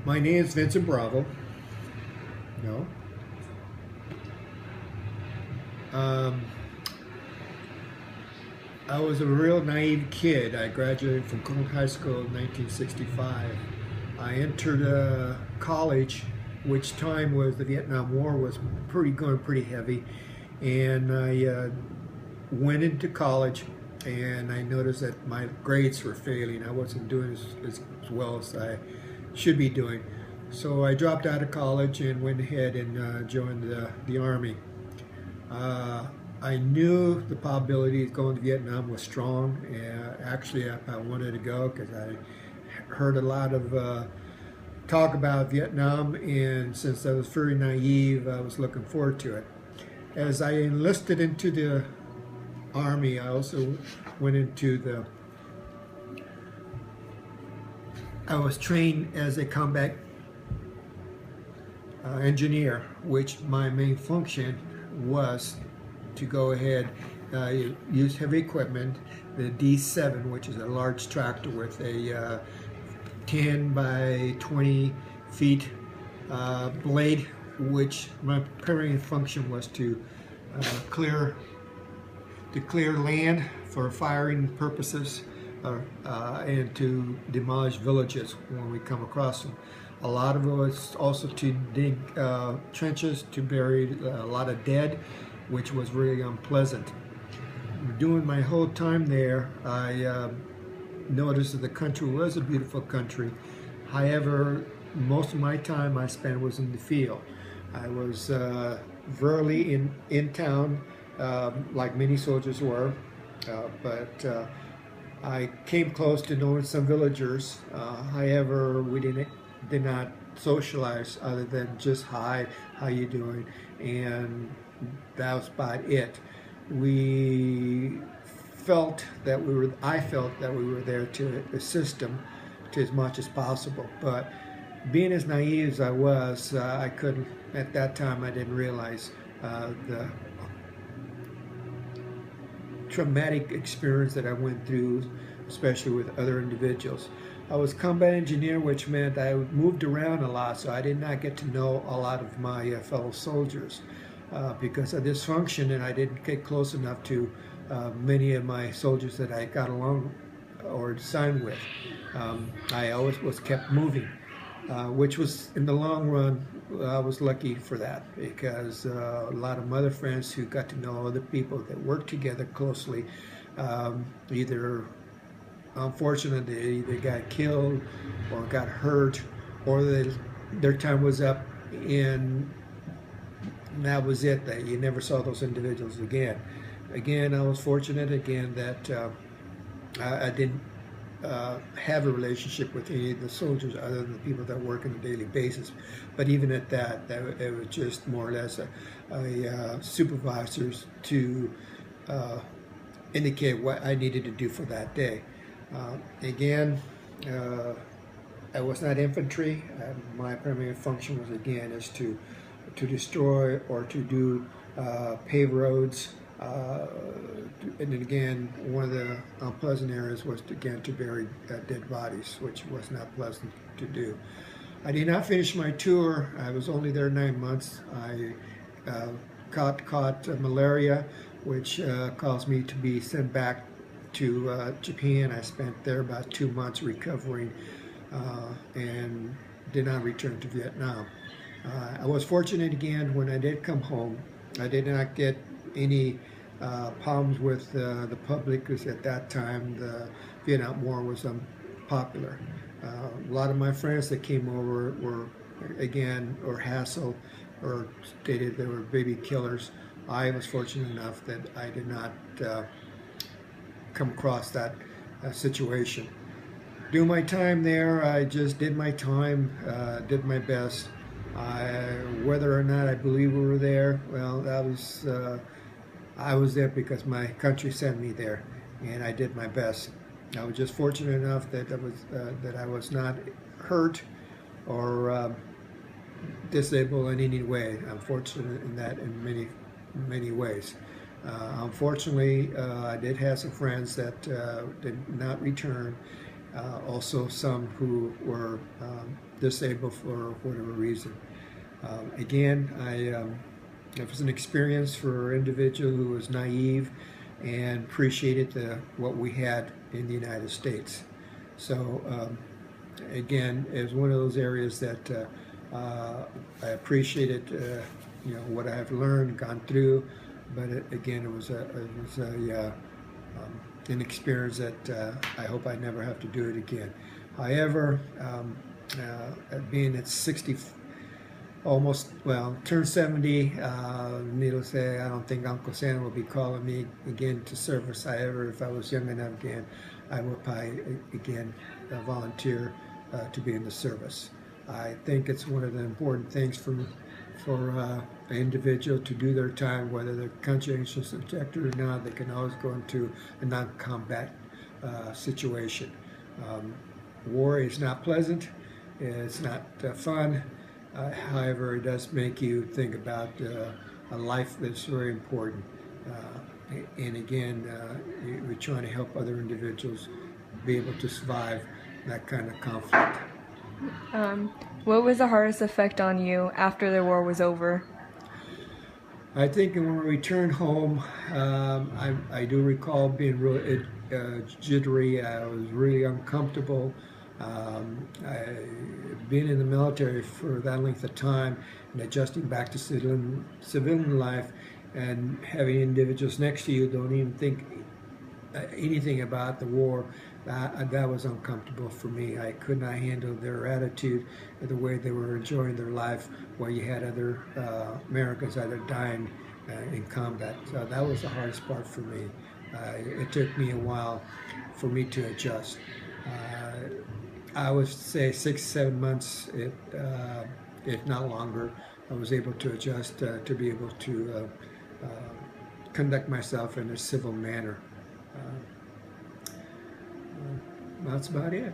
My name is Vincent Bravo. No. Um, I was a real naive kid. I graduated from Cook High School in 1965. I entered college, which time was the Vietnam War was going pretty heavy, and I went into college, and I noticed that my grades were failing. I wasn't doing as well as I should be doing. So I dropped out of college and went ahead and joined the Army. Uh, I knew the probability of going to Vietnam was strong. Actually, I wanted to go because I heard a lot of talk about Vietnam, and since I was very naive, I was looking forward to it. As I enlisted into the Army, I also went into I was trained as a combat engineer, which my main function was to go ahead, use heavy equipment, the D7, which is a large tractor with a 10 by 20 feet blade, which my primary function was to clear land for firing purposes, and to demolish villages when we come across them. A lot of it was also to dig trenches to bury a lot of dead, which was really unpleasant. During my whole time there, I noticed that the country was a beautiful country. However, most of my time I spent was in the field. I was rarely in town, like many soldiers were, but I came close to knowing some villagers. However, we did not socialize other than just hi, how you doing, and that was about it. We felt that I felt that we were there to assist them to as much as possible. But being as naive as I was, I couldn't, at that time I didn't realize the traumatic experience that I went through, especially with other individuals. I was combat engineer, which meant I moved around a lot, so I did not get to know a lot of my fellow soldiers because of this function, and I didn't get close enough to many of my soldiers that I got along or signed with. I always was kept moving, which was, in the long run, I was lucky for that, because a lot of my other friends who got to know other people that worked together closely, either unfortunately they either got killed or got hurt, or their time was up, and that was it. That you never saw those individuals again. Again, I was fortunate again that I didn't have a relationship with any of the soldiers other than the people that work on a daily basis. But even at that, it was just more or less a supervisors to indicate what I needed to do for that day. Again, I was not infantry. My primary function was, again, is to destroy or to do pave roads. And then again, one of the unpleasant areas was to bury dead bodies, which was not pleasant to do. I did not finish my tour. I was only there 9 months. I caught malaria, which caused me to be sent back to Japan. I spent there about 2 months recovering, and did not return to Vietnam. I was fortunate again when I did come home. I did not get any problems with the public, because at that time the Vietnam War was unpopular. A lot of my friends that came over were, again, or hassled or stated they were baby killers. I was fortunate enough that I did not come across that situation. During my time there, I just did my time, did my best. Whether or not I believe we were there, well, that was I was there because my country sent me there, and I did my best. I was just fortunate enough that I was not hurt or disabled in any way. I'm fortunate in that in many ways. Unfortunately, I did have some friends that did not return, also some who were disabled for whatever reason. Again, it was an experience for an individual who was naive and appreciated what we had in the United States. So again, it was one of those areas that I appreciated, what I have learned, gone through, but again, it was an experience that I hope I never have to do it again. However, being at 60, turned 70, needless to say, I don't think Uncle Santa will be calling me again to service. However, if I was young enough again, I would probably again volunteer to be in the service. I think it's one of the important things for an individual to do their time, whether they're conscientious objector or not. They can always go into a non-combat situation. War is not pleasant. It's not fun. However, it does make you think about a life that's very important. And again, we're trying to help other individuals be able to survive that kind of conflict. What was the hardest effect on you after the war was over? I think when we returned home, I do recall being really jittery. I was really uncomfortable. Being in the military for that length of time and adjusting back to civilian life and having individuals next to you don't even think anything about the war, that was uncomfortable for me. I could not handle their attitude, the way they were enjoying their life, while you had other Americans either dying in combat. So that was the hardest part for me. It took me a while for me to adjust. I would say 6-7 months, if not longer, I was able to adjust to be able to conduct myself in a civil manner. That's about it.